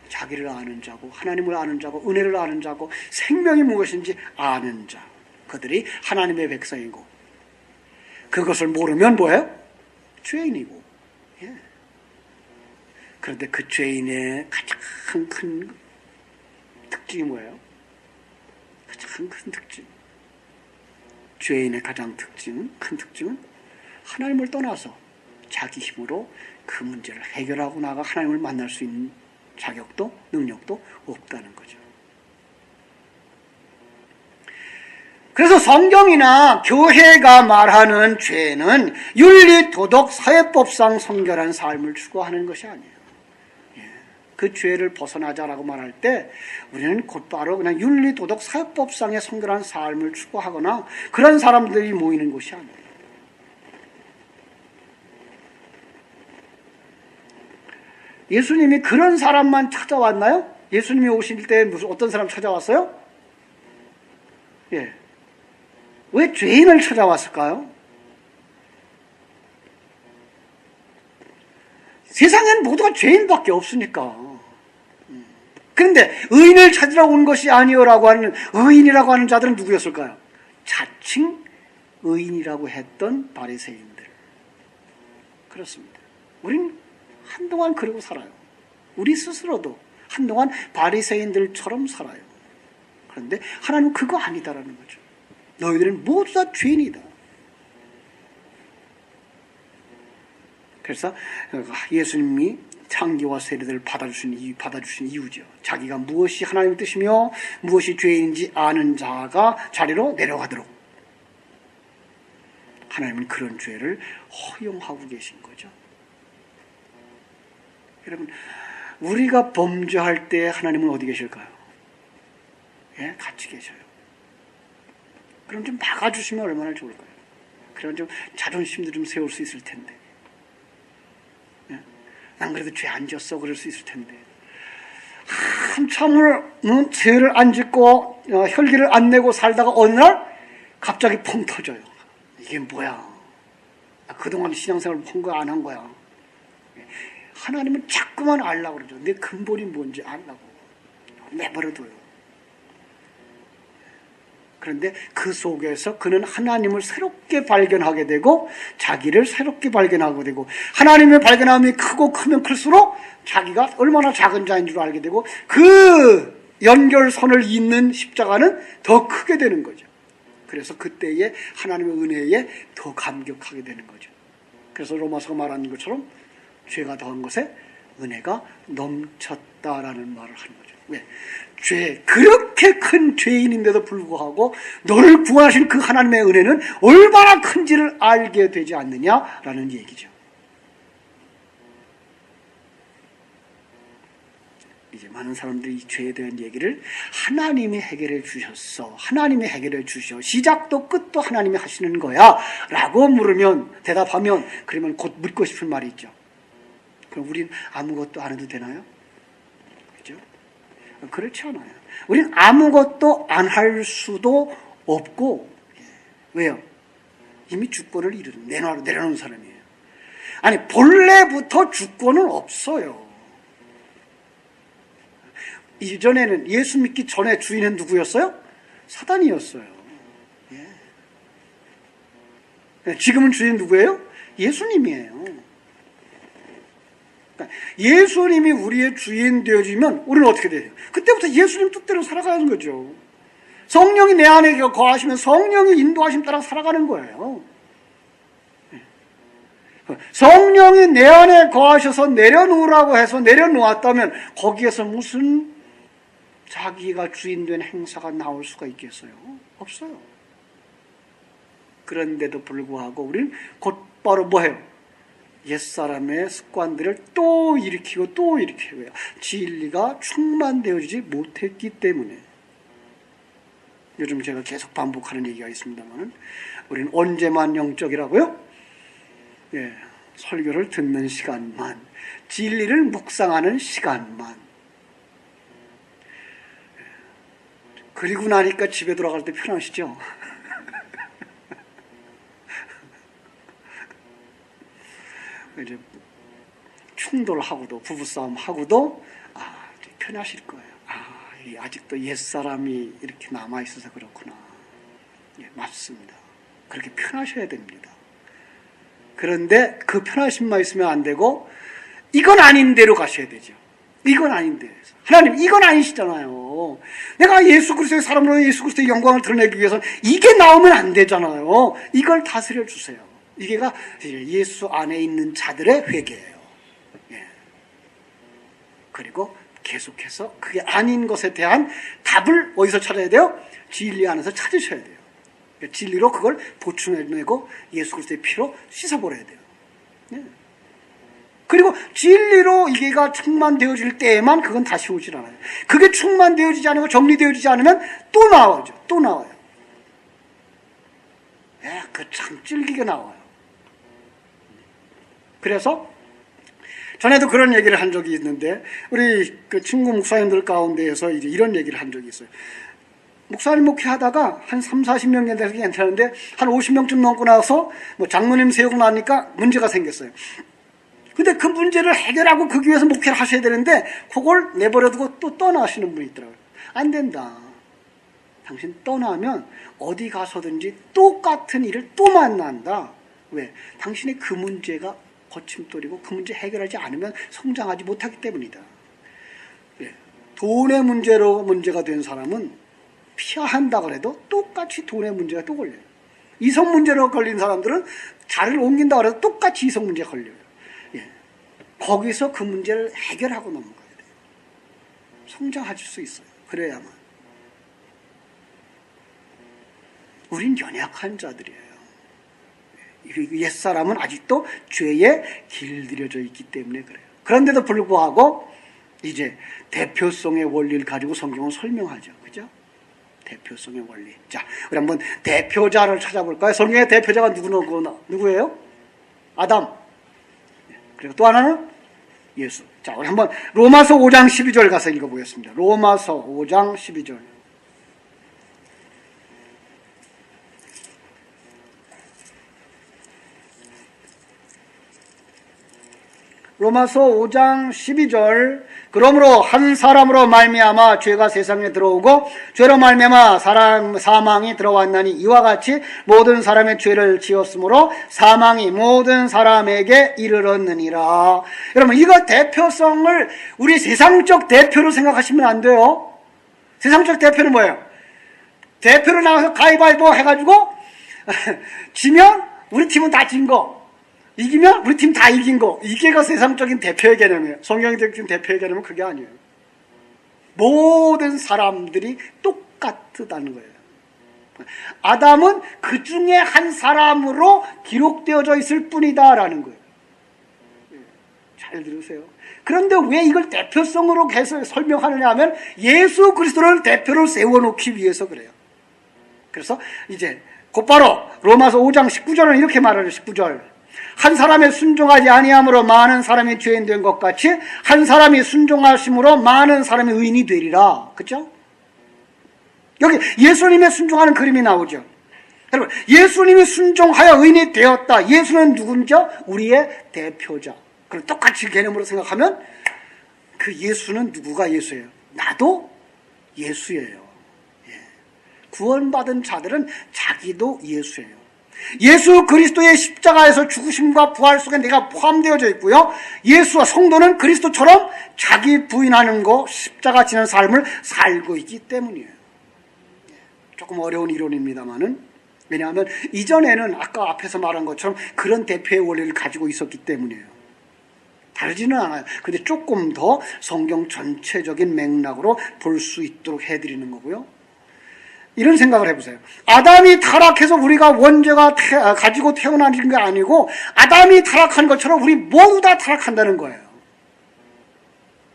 Speaker 1: 자기를 아는 자고 하나님을 아는 자고 은혜를 아는 자고 생명이 무엇인지 아는 자, 그들이 하나님의 백성이고, 그것을 모르면 뭐예요? 죄인이고. 예. 그런데 그 죄인의 가장 큰 특징이 뭐예요? 가장 큰 특징, 죄인의 가장 큰 특징은 하나님을 떠나서 자기 힘으로 그 문제를 해결하고 나가 하나님을 만날 수 있는 자격도 능력도 없다는 거죠. 그래서 성경이나 교회가 말하는 죄는 윤리, 도덕, 사회법상 성결한 삶을 추구하는 것이 아니에요. 그 죄를 벗어나자라고 말할 때 우리는 곧바로 그냥 윤리, 도덕, 사회법상의 성결한 삶을 추구하거나 그런 사람들이 모이는 곳이 아니에요. 예수님이 그런 사람만 찾아왔나요? 예수님이 오실 때 무슨 어떤 사람 찾아왔어요? 예. 왜 죄인을 찾아왔을까요? 세상엔 모두가 죄인밖에 없으니까. 그런데 의인을 찾으러 온 것이 아니오라고 하는, 의인이라고 하는 자들은 누구였을까요? 자칭 의인이라고 했던 바리새인들. 그렇습니다. 우린 한동안 그러고 살아요. 우리 스스로도 한동안 바리새인들처럼 살아요. 그런데 하나님은 그거 아니다라는 거죠. 너희들은 모두 다 죄인이다. 그래서 예수님이 창기와 세례들을 받아주신 이유죠. 자기가 무엇이 하나님의 뜻이며 무엇이 죄인인지 아는 자가 자리로 내려가도록 하나님은 그런 죄를 허용하고 계신 거죠. 여러분, 우리가 범죄할 때 하나님은 어디 계실까요? 예, 같이 계셔요. 그럼 좀 막아주시면 얼마나 좋을까요? 그럼 좀 자존심도 좀 세울 수 있을 텐데. 난 그래도 죄 안 졌어 그럴 수 있을 텐데, 한참을 죄를 안 짓고 혈기를 안 내고 살다가 어느 날 갑자기 펑 터져요. 이게 뭐야? 그동안 신앙생활 한 거야 안 한 거야? 하나님은 자꾸만 알라고 그러죠. 내 근본이 뭔지 알라고. 내버려둬요. 그런데 그 속에서 그는 하나님을 새롭게 발견하게 되고 자기를 새롭게 발견하게 되고, 하나님의 발견함이 크고 크면 클수록 자기가 얼마나 작은 자인 줄 알게 되고, 그 연결선을 잇는 십자가는 더 크게 되는 거죠. 그래서 그때에 하나님의 은혜에 더 감격하게 되는 거죠. 그래서 로마서가 말하는 것처럼 죄가 더한 것에 은혜가 넘쳤다라는 말을 하는 거죠. 왜? 죄, 그렇게 큰 죄인인데도 불구하고 너를 구원하신 그 하나님의 은혜는 얼마나 큰지를 알게 되지 않느냐라는 얘기죠. 이제 많은 사람들이 이 죄에 대한 얘기를 하나님이 해결해 주셨어, 하나님이 해결해 주셔, 시작도 끝도 하나님이 하시는 거야 라고 물으면, 대답하면, 그러면 곧 묻고 싶은 말이 있죠. 그럼 우린 아무것도 안 해도 되나요? 그렇죠? 그렇지 않아요. 우린 아무것도 안 할 수도 없고, 왜요? 이미 주권을 내려놓은 사람이에요. 아니, 본래부터 주권은 없어요. 이전에는, 예수 믿기 전에 주인은 누구였어요? 사단이었어요. 예. 지금은 주인 누구예요? 예수님이에요. 그러니까 예수님이 우리의 주인 되어지면 우리는 어떻게 돼요? 그때부터 예수님 뜻대로 살아가는 거죠. 성령이 내 안에 거하시면 성령의 인도하심 따라 살아가는 거예요. 성령이 내 안에 거하셔서 내려놓으라고 해서 내려놓았다면 거기에서 무슨 자기가 주인된 행사가 나올 수가 있겠어요? 없어요. 그런데도 불구하고 우리는 곧바로 뭐해요? 옛사람의 습관들을 또 일으키고 또 일으키고요. 진리가 충만되어지지 못했기 때문에. 요즘 제가 계속 반복하는 얘기가 있습니다만 우리는 언제만 영적이라고요? 예, 설교를 듣는 시간만, 진리를 묵상하는 시간만. 그리고 나니까 집에 돌아갈 때 편하시죠? 이제 충돌하고도 부부싸움하고도 편하실 거예요. 아직도 옛사람이 이렇게 남아있어서 그렇구나. 예, 맞습니다. 그렇게 편하셔야 됩니다. 그런데 그 편하심만 있으면 안 되고 이건 아닌 대로 가셔야 되죠. 이건 아닌데. 하나님 이건 아니시잖아요. 내가 예수 그리스도의 사람으로 예수 그리스도의 영광을 드러내기 위해서 이게 나오면 안 되잖아요. 이걸 다스려 주세요. 이게가 예수 안에 있는 자들의 회개예요. 예. 그리고 계속해서 그게 아닌 것에 대한 답을 어디서 찾아야 돼요? 진리 안에서 찾으셔야 돼요. 진리로 그걸 보충해내고 예수 그리스도의 피로 씻어버려야 돼요. 예. 그리고 진리로 이게가 충만되어질 때에만 그건 다시 오질 않아요. 그게 충만되어지지 않고 정리되어지지 않으면 또 나오죠. 또 나와요. 예, 그 참 찔기게 나와요. 그래서 전에도 그런 얘기를 한 적이 있는데 우리 그 친구 목사님들 가운데에서 이제 이런 얘기를 한 적이 있어요. 목사님 목회하다가 한 3, 40명 돼서 괜찮은데 한 50명쯤 넘고 나서 뭐 장로님 세우고 나니까 문제가 생겼어요. 근데 그 문제를 해결하고 거기 위해서 목회를 하셔야 되는데 그걸 내버려두고 또 떠나시는 분이 있더라고요. 안 된다. 당신 떠나면 어디 가서든지 똑같은 일을 또 만난다. 왜? 당신의 그 문제가 거침돌이고 그 문제 해결하지 않으면 성장하지 못하기 때문이다. 예. 돈의 문제로 문제가 된 사람은 피한다 그래도 똑같이 돈의 문제가 또 걸려요. 이성 문제로 걸린 사람들은 자리를 옮긴다 그래도 똑같이 이성 문제가 걸려요. 예. 거기서 그 문제를 해결하고 넘어가야 돼요. 성장하실 수 있어요. 그래야만. 우린 연약한 자들이에요. 옛사람은 아직도 죄에 길들여져 있기 때문에 그래요. 그런데도 불구하고 이제 대표성의 원리를 가지고 성경은 설명하죠. 그죠? 대표성의 원리. 자, 우리 한번 대표자를 찾아볼까요? 성경의 대표자가 누구예요? 아담. 그리고 또 하나는 예수. 자, 우리 한번 로마서 5장 12절 가서 읽어보겠습니다. 로마서 5장 12절. 로마서 5장 12절. 그러므로 한 사람으로 말미암아 죄가 세상에 들어오고 죄로 말미암아 사망이 들어왔나니 이와 같이 모든 사람의 죄를 지었으므로 사망이 모든 사람에게 이르렀느니라. 여러분 이거 대표성을 우리 세상적 대표로 생각하시면 안 돼요. 세상적 대표는 뭐예요? 대표로 나와서 가위바위보 해가지고 지면 우리 팀은 다 진 거, 이기면 우리 팀 다 이긴 거. 이게가 세상적인 대표의 개념이에요. 성경적인 대표의 개념은 그게 아니에요. 모든 사람들이 똑같다는 거예요. 아담은 그 중에 한 사람으로 기록되어져 있을 뿐이다라는 거예요. 잘 들으세요. 그런데 왜 이걸 대표성으로 계속 설명하느냐 하면 예수 그리스도를 대표로 세워놓기 위해서 그래요. 그래서 이제 곧바로 로마서 5장 19절은 이렇게 말하죠. 19절. 한 사람의 순종하지 아니함으로 많은 사람이 죄인 된 것 같이 한 사람이 순종하심으로 많은 사람이 의인이 되리라. 그렇죠? 여기 예수님의 순종하는 그림이 나오죠. 여러분 예수님이 순종하여 의인이 되었다. 예수는 누군죠? 우리의 대표자. 그럼 똑같이 개념으로 생각하면 그 예수는 누구가 예수예요? 나도 예수예요. 구원받은 자들은 자기도 예수예요. 예수 그리스도의 십자가에서 죽으심과 부활 속에 내가 포함되어져 있고요. 예수와 성도는 그리스도처럼 자기 부인하는 거, 십자가 지는 삶을 살고 있기 때문이에요. 조금 어려운 이론입니다만은, 왜냐하면 이전에는 아까 앞에서 말한 것처럼 그런 대표의 원리를 가지고 있었기 때문이에요. 다르지는 않아요. 근데 조금 더 성경 전체적인 맥락으로 볼 수 있도록 해드리는 거고요. 이런 생각을 해보세요. 아담이 타락해서 우리가 원죄가 가지고 태어나는 게 아니고 아담이 타락한 것처럼 우리 모두 다 타락한다는 거예요.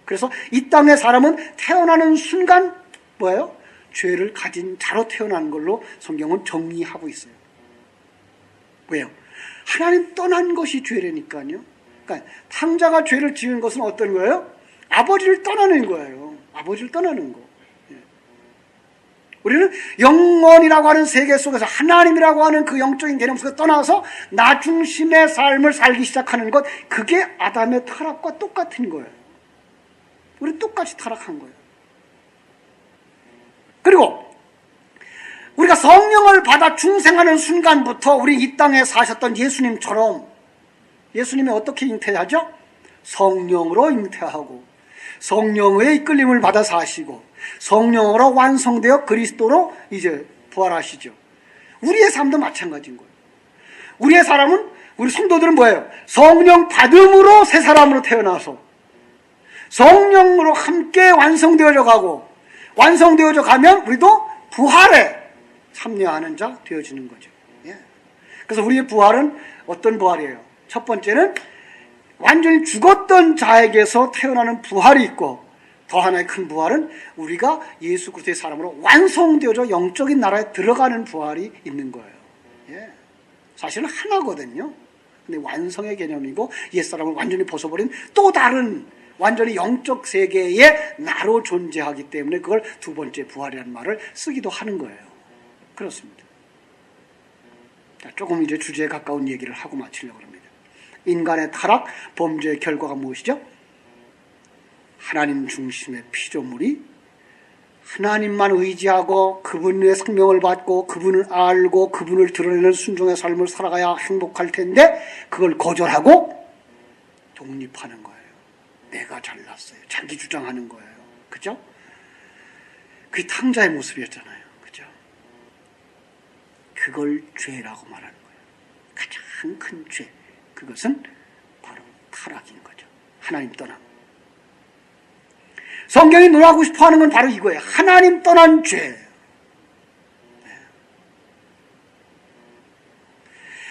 Speaker 1: 그래서 이 땅의 사람은 태어나는 순간 뭐예요? 죄를 가진 자로 태어나는 걸로 성경은 정리하고 있어요. 왜요? 하나님 떠난 것이 죄라니까요. 그러니까 탕자가 죄를 지은 것은 어떤 거예요? 아버지를 떠나는 거예요. 아버지를 떠나는 거. 우리는 영원이라고 하는 세계 속에서 하나님이라고 하는 그 영적인 개념 속에서 떠나서 나 중심의 삶을 살기 시작하는 것, 그게 아담의 타락과 똑같은 거예요. 우리 똑같이 타락한 거예요. 그리고 우리가 성령을 받아 중생하는 순간부터 우리 이 땅에 사셨던 예수님처럼, 예수님이 어떻게 잉태하죠? 성령으로 잉태하고 성령의 이끌림을 받아 사시고 성령으로 완성되어 그리스도로 이제 부활하시죠. 우리의 삶도 마찬가지인 거예요. 우리의 사람은, 우리 성도들은 뭐예요? 성령 받음으로 새 사람으로 태어나서 성령으로 함께 완성되어져 가고, 완성되어져 가면 우리도 부활에 참여하는 자 되어지는 거죠. 예. 그래서 우리의 부활은 어떤 부활이에요? 첫 번째는 완전히 죽었던 자에게서 태어나는 부활이 있고, 더 하나의 큰 부활은 우리가 예수 그리스도의 사람으로 완성되어져 영적인 나라에 들어가는 부활이 있는 거예요. 예. 사실은 하나거든요. 근데 완성의 개념이고 옛사람을 완전히 벗어버린 또 다른 완전히 영적 세계의 나로 존재하기 때문에 그걸 두 번째 부활이라는 말을 쓰기도 하는 거예요. 그렇습니다. 자, 조금 이제 주제에 가까운 얘기를 하고 마치려고 합니다. 인간의 타락, 범죄의 결과가 무엇이죠? 하나님 중심의 피조물이 하나님만 의지하고 그분의 생명을 받고 그분을 알고 그분을 드러내는 순종의 삶을 살아가야 행복할 텐데 그걸 거절하고 독립하는 거예요. 내가 잘났어요. 자기 주장하는 거예요. 그죠? 그게 탕자의 모습이었잖아요. 그죠? 그걸 죄라고 말하는 거예요. 가장 큰 죄. 그것은 바로 타락인 거죠. 하나님 떠남. 성경이 논하고 싶어하는 건 바로 이거예요. 하나님 떠난 죄.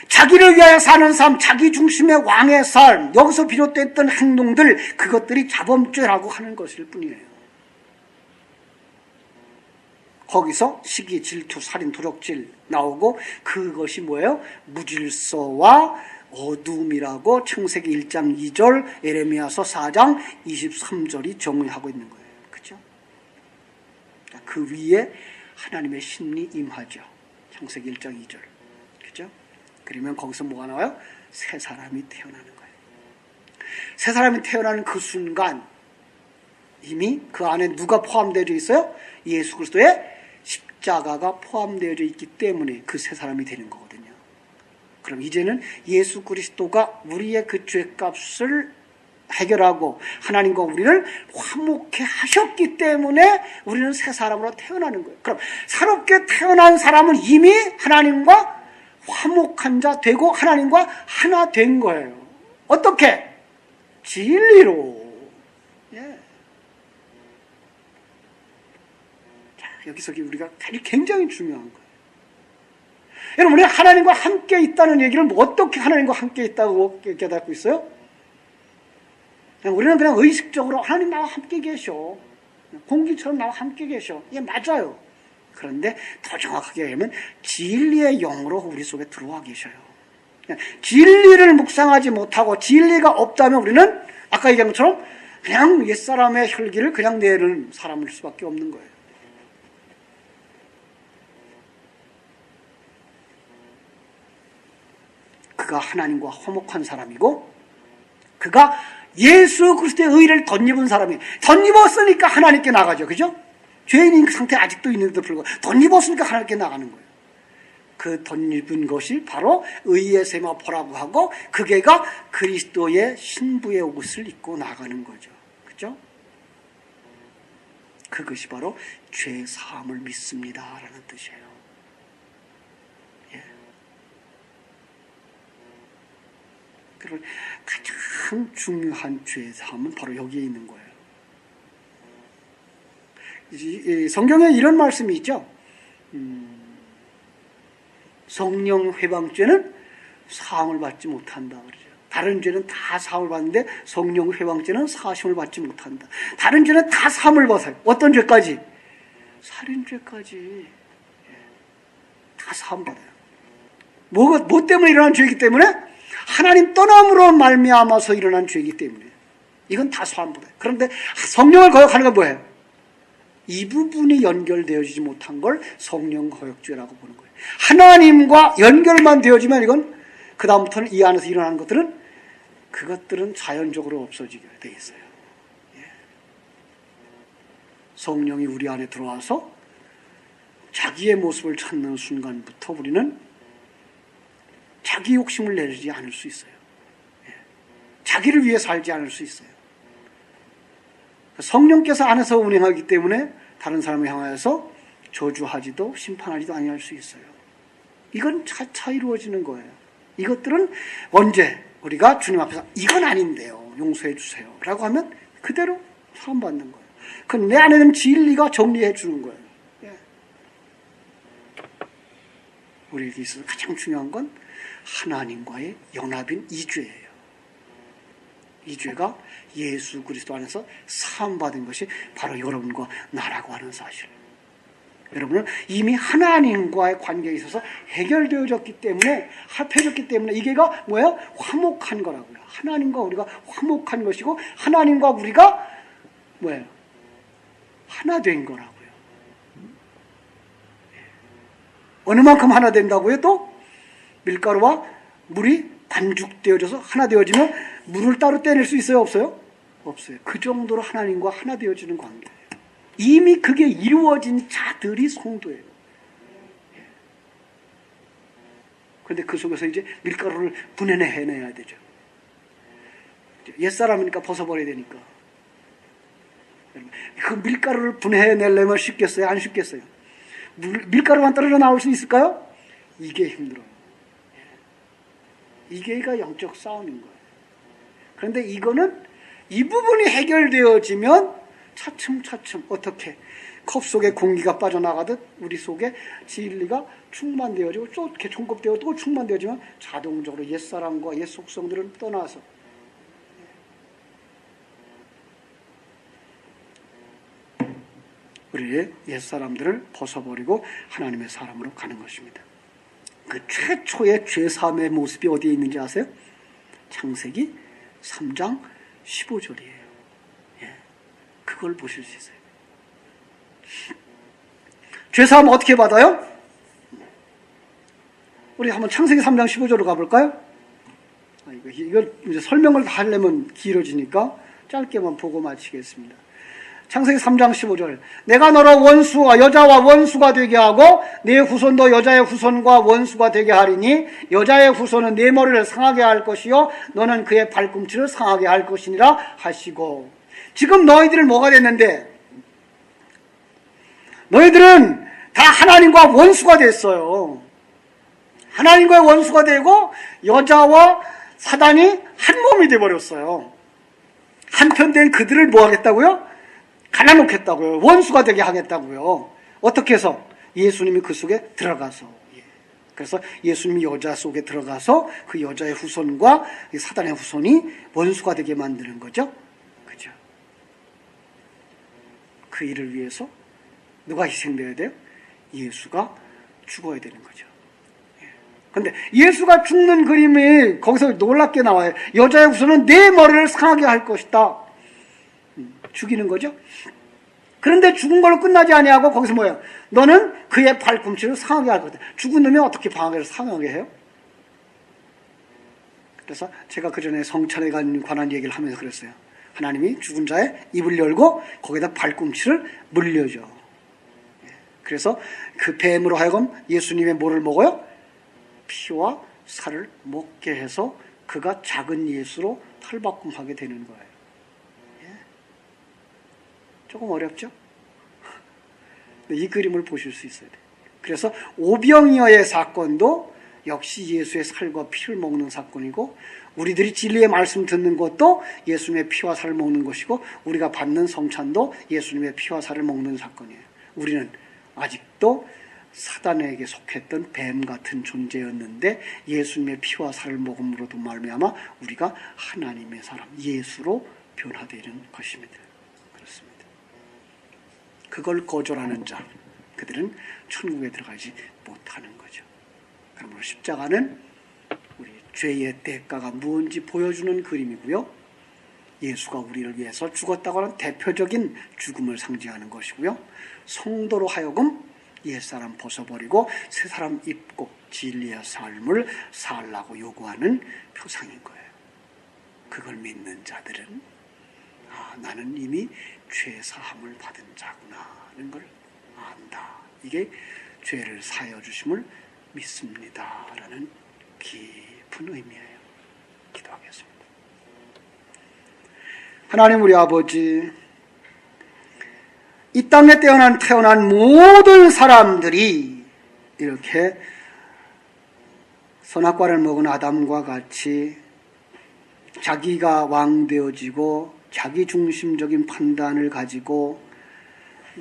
Speaker 1: 자기를 위하여 사는 삶, 자기 중심의 왕의 삶, 여기서 비롯됐던 행동들, 그것들이 자범죄라고 하는 것일 뿐이에요. 거기서 시기, 질투, 살인, 도적질 나오고, 그것이 뭐예요? 무질서와 어둠이라고 창세기 1장 2절, 예레미야서 4장 23절이 정의하고 있는 거예요. 그죠? 그 위에 하나님의 심리 임하죠. 창세기 1장 2절. 그죠? 그러면 거기서 뭐가 나와요? 새 사람이 태어나는 거예요. 새 사람이 태어나는 그 순간 이미 그 안에 누가 포함되어 있어요? 예수 그리스도의 십자가가 포함되어 있기 때문에 그 새 사람이 되는 거거든요. 그럼 이제는 예수 그리스도가 우리의 그 죄값을 해결하고 하나님과 우리를 화목해 하셨기 때문에 우리는 새 사람으로 태어나는 거예요. 그럼 새롭게 태어난 사람은 이미 하나님과 화목한 자 되고 하나님과 하나 된 거예요. 어떻게? 진리로. 예. 자, 여기서 우리가 굉장히 중요한 거예요. 여러분, 우리 하나님과 함께 있다는 얘기를 어떻게 하나님과 함께 있다고 깨닫고 있어요? 우리는 그냥 의식적으로 하나님 나와 함께 계셔. 공기처럼 나와 함께 계셔. 예, 맞아요. 그런데 더 정확하게 하면 진리의 영으로 우리 속에 들어와 계셔요. 진리를 묵상하지 못하고 진리가 없다면 우리는 아까 얘기한 것처럼 그냥 옛사람의 혈기를 그냥 내는 사람일 수밖에 없는 거예요. 그가 하나님과 화목한 사람이고 그가 예수 그리스도의 의를 덧입은 사람이에요. 덧입었으니까 하나님께 나가죠. 그죠? 죄인인 그 상태 아직도 있는데도 불구하고 덧입었으니까 하나님께 나가는 거예요. 그 덧입은 것이 바로 의의 세마포라고 하고 그게가 그리스도의 신부의 옷을 입고 나가는 거죠. 그죠? 그것이 바로 죄 사함을 믿습니다라는 뜻이에요. 그리고 가장 중요한 죄 사함은 바로 여기에 있는 거예요. 성경에 이런 말씀이 있죠. 성령 회방죄는 사함을 받지 못한다 그러죠. 다른 죄는 다 사함을 받는데 성령 회방죄는 사심을 받지 못한다. 다른 죄는 다 사함을 받아요. 어떤 죄까지? 살인죄까지 다 사함 받아요. 뭐 때문에 일어난 죄이기 때문에? 하나님 떠남으로 말미암아서 일어난 죄이기 때문에 이건 다 사함 받아요. 그런데 성령을 거역하는 건 뭐예요? 이 부분이 연결되어지지 못한 걸 성령 거역죄라고 보는 거예요. 하나님과 연결만 되어지면 이건 그 다음부터는 이 안에서 일어나는 그것들은 자연적으로 없어지게 돼 있어요. 성령이 우리 안에 들어와서 자기의 모습을 찾는 순간부터 우리는 자기 욕심을 내리지 않을 수 있어요. 자기를 위해 살지 않을 수 있어요. 성령께서 안에서 운행하기 때문에 다른 사람을 향하여서 저주하지도 심판하지도 아니할 수 있어요. 이건 차차 이루어지는 거예요. 이것들은 언제 우리가 주님 앞에서 이건 아닌데요, 용서해 주세요 라고 하면 그대로 사함받는 거예요. 그건 내 안에 있는 진리가 정리해 주는 거예요. 우리에게 있어서 가장 중요한 건 하나님과의 연합인 이 죄예요. 이 죄가 예수 그리스도 안에서 사함받은 것이 바로 여러분과 나라고 하는 사실. 여러분은 이미 하나님과의 관계에 있어서 해결되어졌기 때문에, 합해졌기 때문에 이게가 뭐예요? 화목한 거라고요. 하나님과 우리가 화목한 것이고 하나님과 우리가 뭐예요? 하나 된 거라고요. 어느 만큼 하나 된다고요? 또 밀가루와 물이 반죽되어져서 하나 되어지면 물을 따로 떼낼 수 있어요? 없어요? 없어요. 그 정도로 하나님과 하나 되어지는 관계예요. 이미 그게 이루어진 자들이 성도예요. 그런데 그 속에서 이제 밀가루를 분해내야 되죠. 옛사람이니까 벗어버려야 되니까. 그 밀가루를 분해내려면 쉽겠어요? 안 쉽겠어요? 밀가루만 떨어져 나올 수 있을까요? 이게 힘들어요. 이게가 영적 싸움인 거예요. 그런데 이거는 이 부분이 해결되어지면 차츰차츰 어떻게 컵 속에 공기가 빠져나가듯 우리 속에 진리가 충만되어지고 또 이렇게 종급되어 또 충만되어지면 자동적으로 옛사람과 옛 속성들을 떠나서 우리의 옛사람들을 벗어버리고 하나님의 사람으로 가는 것입니다. 그 최초의 죄사함의 모습이 어디에 있는지 아세요? 창세기 3장 15절이에요. 그걸 보실 수 있어요. 죄사함 어떻게 받아요? 우리 한번 창세기 3장 15절로 가볼까요? 이걸 이제 설명을 다 하려면 길어지니까 짧게만 보고 마치겠습니다. 창세기 3장 15절. 내가 너로 여자와 원수가 되게 하고 네 후손도 여자의 후손과 원수가 되게 하리니 여자의 후손은 네 머리를 상하게 할 것이요 너는 그의 발꿈치를 상하게 할 것이니라 하시고. 지금 너희들은 뭐가 됐는데? 너희들은 다 하나님과 원수가 됐어요. 하나님과 원수가 되고 여자와 사단이 한 몸이 되어버렸어요. 한편 된 그들을 뭐 하겠다고요? 갈라놓겠다고요. 원수가 되게 하겠다고요. 어떻게 해서? 예수님이 그 속에 들어가서. 그래서 예수님이 여자 속에 들어가서 그 여자의 후손과 사단의 후손이 원수가 되게 만드는 거죠. 그죠? 그 일을 위해서 누가 희생되어야 돼요? 예수가 죽어야 되는 거죠. 근데 예수가 죽는 그림이 거기서 놀랍게 나와요. 여자의 후손은 내 머리를 상하게 할 것이다. 죽이는 거죠. 그런데 죽은 걸로 끝나지 아니하고 거기서 뭐예요? 너는 그의 발꿈치를 상하게 할 거다. 죽은 놈이 어떻게 방해를 상하게 해요? 그래서 제가 그 전에 성찬에 관한 얘기를 하면서 그랬어요. 하나님이 죽은 자의 입을 열고 거기다 발꿈치를 물려줘. 그래서 그 뱀으로 하여금 예수님의 뭐를 먹어요? 피와 살을 먹게 해서 그가 작은 예수로 탈바꿈하게 되는 거예요. 조금 어렵죠? 이 그림을 보실 수 있어야 돼요. 그래서 오병이어의 사건도 역시 예수의 살과 피를 먹는 사건이고 우리들이 진리의 말씀 듣는 것도 예수님의 피와 살을 먹는 것이고 우리가 받는 성찬도 예수님의 피와 살을 먹는 사건이에요. 우리는 아직도 사단에게 속했던 뱀 같은 존재였는데 예수님의 피와 살을 먹음으로도 말미암아 우리가 하나님의 사람 예수로 변화되는 것입니다. 그렇습니다. 그걸 거절하는 자, 그들은 천국에 들어가지 못하는 거죠. 그러므로 십자가는 우리 죄의 대가가 무엇인지 보여주는 그림이고요. 예수가 우리를 위해서 죽었다고 하는 대표적인 죽음을 상징하는 것이고요. 성도로 하여금 옛사람 벗어버리고 새사람 입고 진리의 삶을 살라고 요구하는 표상인 거예요. 그걸 믿는 자들은 나는 이미 죄사함을 받은 자구나 하는 걸 안다. 이게 죄를 사하여 주심을 믿습니다 라는 깊은 의미예요. 기도하겠습니다. 하나님 우리 아버지, 이 땅에 태어난 모든 사람들이 이렇게 선악과를 먹은 아담과 같이 자기가 왕 되어지고 자기 중심적인 판단을 가지고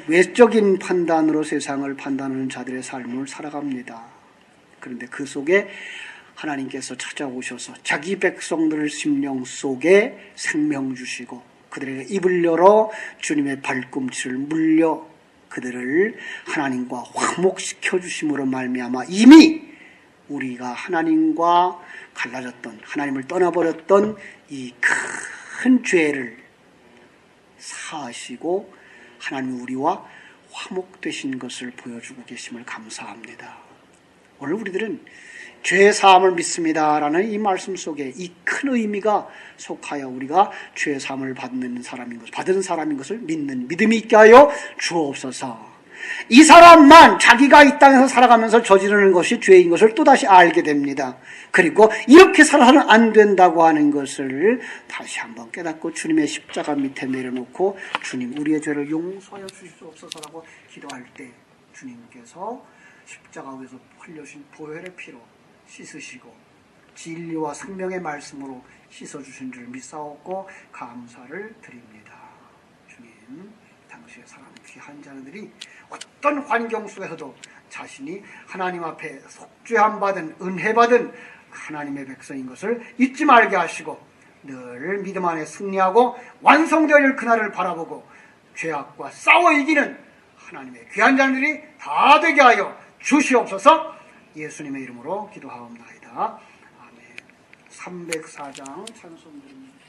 Speaker 1: 외적인 판단으로 세상을 판단하는 자들의 삶을 살아갑니다. 그런데 그 속에 하나님께서 찾아오셔서 자기 백성들의 심령 속에 생명 주시고 그들에게 입을 열어 주님의 발꿈치를 물려 그들을 하나님과 화목시켜 주심으로 말미암아 이미 우리가 하나님과 갈라졌던, 하나님을 떠나버렸던 이 큰 죄를 사하시고 하나님 우리와 화목되신 것을 보여주고 계심을 감사합니다. 오늘 우리들은 죄사함을 믿습니다라는 이 말씀 속에 이 큰 의미가 속하여 우리가 죄사함을 받은 사람인 것을 믿는 믿음이 있게 하여 주옵소서. 이 사람만 자기가 이 땅에서 살아가면서 저지르는 것이 죄인 것을 또다시 알게 됩니다. 그리고 이렇게 살아서는 안 된다고 하는 것을 다시 한번 깨닫고 주님의 십자가 밑에 내려놓고 주님 우리의 죄를 용서하여 주시옵소서라고 기도할 때 주님께서 십자가 위에서 흘려신 보혈의 피로 씻으시고 진리와 생명의 말씀으로 씻어주신 줄 믿사옵고 감사를 드립니다. 주님, 당시의 사람 귀한 자들이 어떤 환경 속에서도 자신이 하나님 앞에 속죄함 받은 은혜 받은 하나님의 백성인 것을 잊지 말게 하시고 늘 믿음 안에 승리하고 완성되어질 그날을 바라보고 죄악과 싸워 이기는 하나님의 귀한 자들이 다 되게 하여 주시옵소서. 예수님의 이름으로 기도하옵나이다. 아멘. 304장 찬송드립니다.